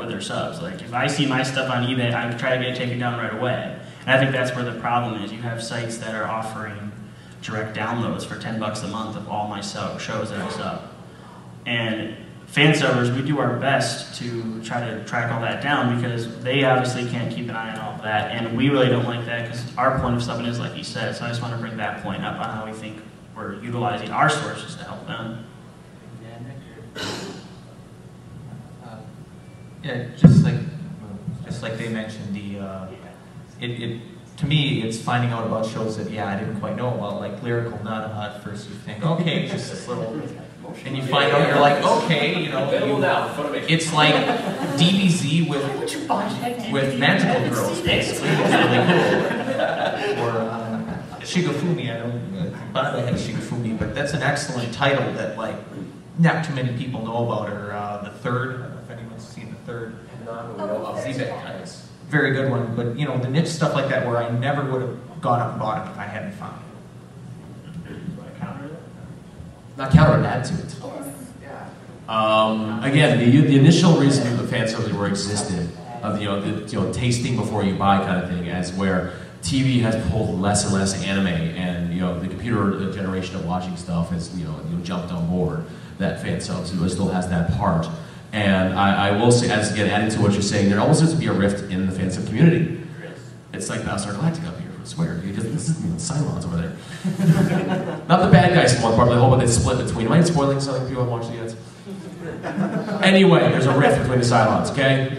with their subs. Like, if I see my stuff on eBay, I try to get it taken down right away. And I think that's where the problem is. You have sites that are offering direct downloads for $10 a month of all my shows that I sub. And fan subbers, we do our best to try to track all that down because they obviously can't keep an eye on all of that, and we really don't like that because our point of subbing is like you said, so I just want to bring that point up on how we think we're utilizing our sources to help them. Yeah, just like they mentioned, to me, it's finding out about shows that, yeah, I didn't quite know about, like Lyrical Nana. At first you think, okay, it's just this little, and you find out, you're like, okay, you know, it's like DBZ with magical girls, basically. It's really cool. Or Shigafumi, I don't, Banda had Shigafumi, but that's an excellent title that, like, not too many people know about, or The Third. I don't know if anyone's seen The Third. Z-Bit. Very good one, but you know, the niche stuff like that where I never would have gone up and bought it if I hadn't found it. Not counter, add to it. Again, the initial reason the fan subs were existed, of the tasting before you buy kind of thing, as where TV has pulled less and less anime, and the computer generation of watching stuff has jumped on board. That fan subs still has that part. And I will say, as again, adding to what you're saying, there almost seems to be a rift in the fan sub community. It's like Battlestar Galactica up here, I swear. Because this is Cylons over there. Not the bad guys one part, but the whole, but they split between. Am I spoiling something people haven't watched it yet? Anyway, there's a rift between the Cylons, okay?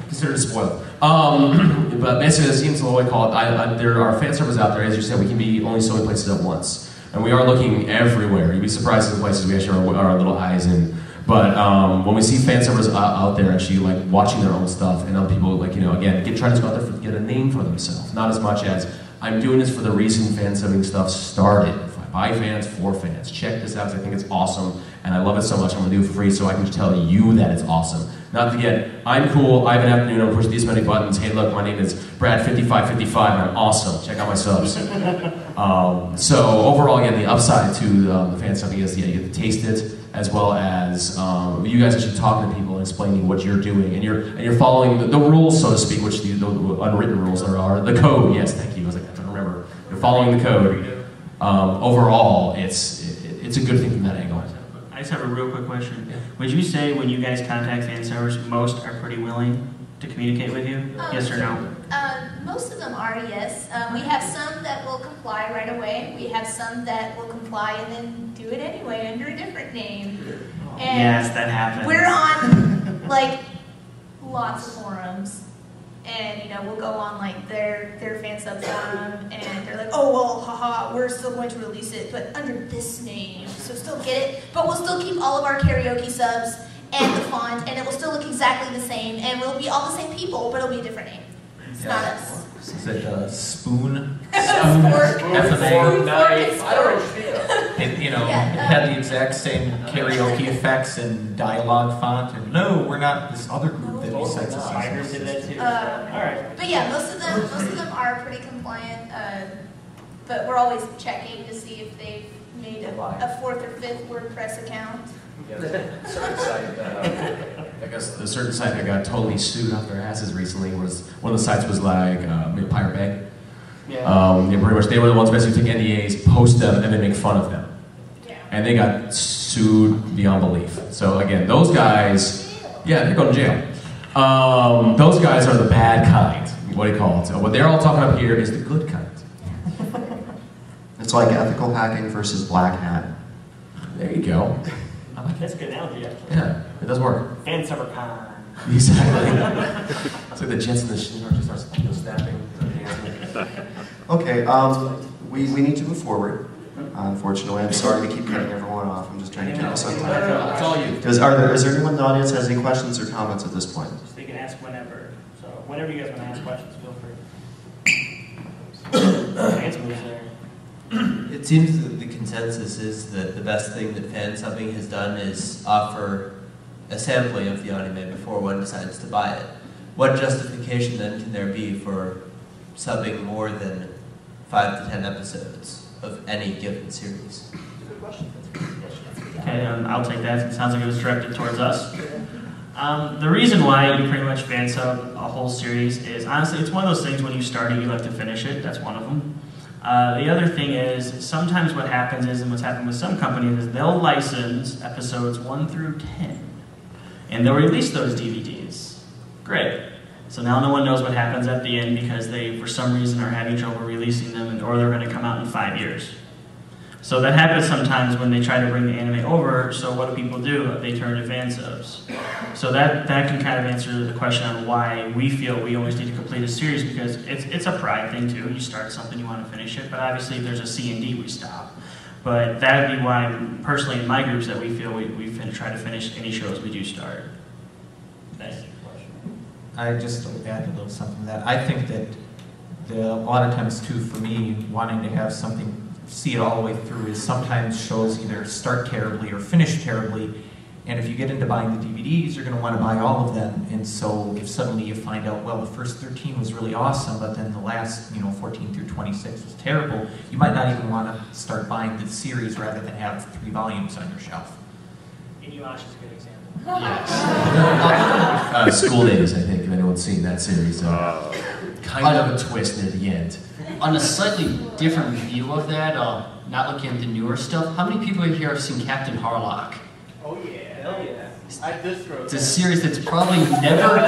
Consider it spoiled. But basically, it seems the way I call it. There are fan servers out there, as you said, we can be only so many places at once. And we are looking everywhere. You'd be surprised at the places we actually are little eyes in. But when we see fan servers out there actually like watching their own stuff, and other people like again trying to go out there to get a name for themselves, not as much as I'm doing this for the reason fan subbing stuff started. By fans, for fans. Check this out because I think it's awesome, and I love it so much. I'm gonna do it for free so I can tell you that it's awesome. Not to get, I'm cool, I have an afternoon, I'm pushing these many buttons. Hey, look, my name is Brad5555, and I'm awesome. Check out my subs. So overall, again, the upside to the fan subbing is you get to taste it, as well as you guys actually talking to people and explaining what you're doing, and you're following the rules, so to speak, which the unwritten rules there are. The code, yes, thank you. I was like, I don't remember. You're following the code. Overall, it's a good thing from that angle. I just have a real quick question. Would you say when you guys contact fan servers, most are pretty willing to communicate with you? Yes or no? Most of them are, yes. We have some that will comply right away. We have some that will comply and then do it anyway under a different name. And yes, that happens. We're on like lots of forums. And we'll go on like their fan sub forum, and they're like, oh well, haha, we're still going to release it, but under this name, so still get it. But we'll still keep all of our karaoke subs and the font, and it will still look exactly the same, and we'll be all the same people, but it'll be a different name. It's not us. Is it Spoon? Fork. F&A. Knife. I don't know. It had the exact same karaoke effects and dialogue font, and no, we're not this other group that besides us. Spiders did that too. All right. But yeah, most of them are pretty compliant. But we're always checking to see if they've made a fourth or fifth WordPress account. I guess a certain site that got totally sued off their asses recently was one of the sites was like Pirate Bay. Yeah. Pretty much they were the ones basically take NDAs, post them, and then make fun of them. Yeah. And they got sued beyond belief. So again, those guys, yeah, they're going to jail. Those guys are the bad kind. What do you call it? So what they're all talking about here is the good kind. It's like ethical hacking versus black hat. There you go. That's a good analogy, actually. Yeah, it does work. Fan server con. Exactly. It's like the Jets and the Shinra just start snapping. Okay, we need to move forward. Unfortunately, I'm sorry to keep cutting everyone off. I'm just trying to keep us on time. That's all you. Is there anyone in the audience that has any questions or comments at this point? So you can ask whenever. So whenever you guys want to ask questions, feel free. It seems that the consensus is that the best thing that fan subbing has done is offer a sampling of the anime before one decides to buy it. What justification then can there be for subbing more than 5 to 10 episodes of any given series? Okay, I'll take that. It sounds like it was directed towards us. The reason why you pretty much fan sub a whole series is, honestly, it's one of those things when you start it, you like to finish it. That's one of them. The other thing is, sometimes what happens is, and what's happened with some companies, is they'll license episodes 1 through 10. And they'll release those DVDs. Great. So now no one knows what happens at the end because they, for some reason, are having trouble releasing them, or they're going to come out in 5 years. So that happens sometimes when they try to bring the anime over, so what do people do? They turn to fan subs. So that can kind of answer the question on why we feel we always need to complete a series, because it's a pride thing too. You start something, you want to finish it, but obviously if there's a C and D, we stop. But that would be why, personally in my groups, that we feel we try to finish any shows we do start. Thanks. I just add a little something to that. I think that a lot of times too, for me, wanting to have something, see it all the way through, is sometimes shows either start terribly or finish terribly, and if you get into buying the DVDs, you're going to want to buy all of them, and so if suddenly you find out, well, the first 13 was really awesome, but then the last, 14 through 26 was terrible, you might not even want to start buying the series rather than have 3 volumes on your shelf. Inuyasha's a good example. Yes. School Days, I think, if anyone's seen that series. Kind of a twist near the end. On a slightly different view of that, not looking at the newer stuff, how many people here have seen Captain Harlock? Oh yeah, hell yeah. It's a series that's probably never,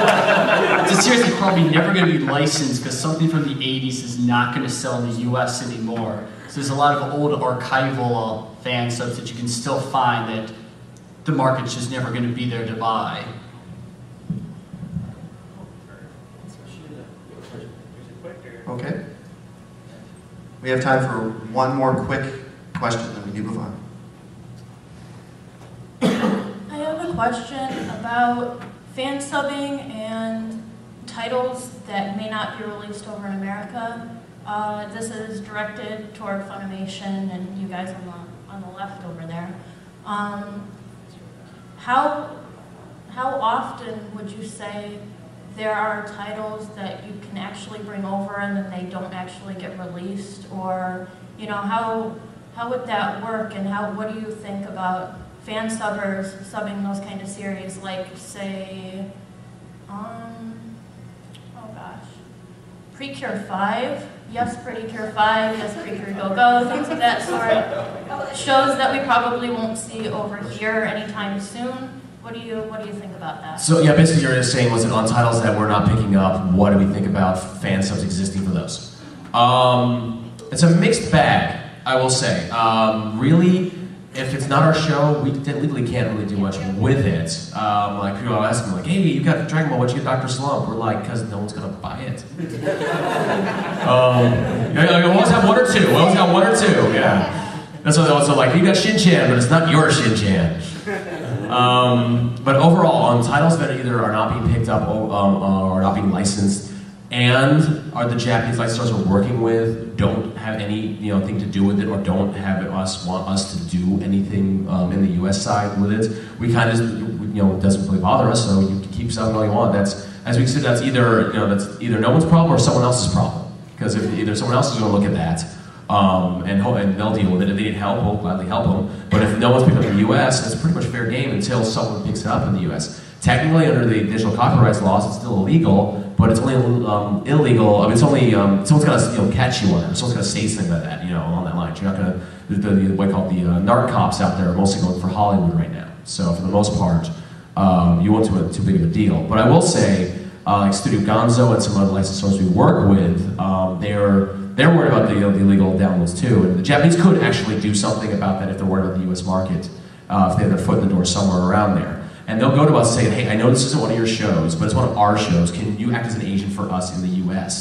going to be licensed because something from the 80s is not going to sell in the US anymore. So there's a lot of old archival fan subs that you can still find that the market's just never going to be there to buy. Okay. We have time for one more quick question, then we do move on. I have a question about fan subbing and titles that may not be released over in America. This is directed toward Funimation and you guys on the left over there. How often would you say there are titles that you can actually bring over and then they don't actually get released? Or, how would that work, and what do you think about fan subbers subbing those kind of series, like, say, Precure 5, yes, Precure 5, yes, Precure Go Go, things of that sort. Shows that we probably won't see over here anytime soon. What do you think about that? So yeah, basically you're just saying, was it on titles that we're not picking up? What do we think about fan subs existing for those? It's a mixed bag, I will say. Really, if it's not our show, we legally can't really do much with it. Like people are asking, like, hey, you got Dragon Ball, what'd you get Dr. Slump? We're like, because no one's gonna buy it. We always have one or two. We always have one or two. Yeah. That's what also like. You got Shin-Chan, but it's not your Shin-Chan. But overall, on titles that either are not being picked up or not being licensed, and are the Japanese licensors we're working with don't have any thing to do with it, or don't want us to do anything in the U.S. side with it, we kind of it doesn't really bother us. So you can keep selling all you want. That's, as we said, that's either no one's problem or someone else's problem. Because if either someone else is going to look at that. And they'll deal with it. If they need help, we'll gladly help them. But if no one's picked up in the U.S., it's pretty much fair game until someone picks it up in the U.S. Technically, under the digital copyrights laws, it's still illegal, but it's only illegal. I mean, it's only someone's got to catch you on it. Someone's got to say something about that, along that line. You're not going to what I call the narc cops out there are mostly going for Hollywood right now. So for the most part, you won't do too big of a deal. But I will say, like Studio Gonzo and some other licensors we work with, they're worried about the illegal downloads too, and the Japanese could actually do something about that if they're worried about the U.S. market, if they have their foot in the door somewhere around there. And they'll go to us saying, hey, I know this isn't one of your shows, but it's one of our shows. Can you act as an agent for us in the U.S.?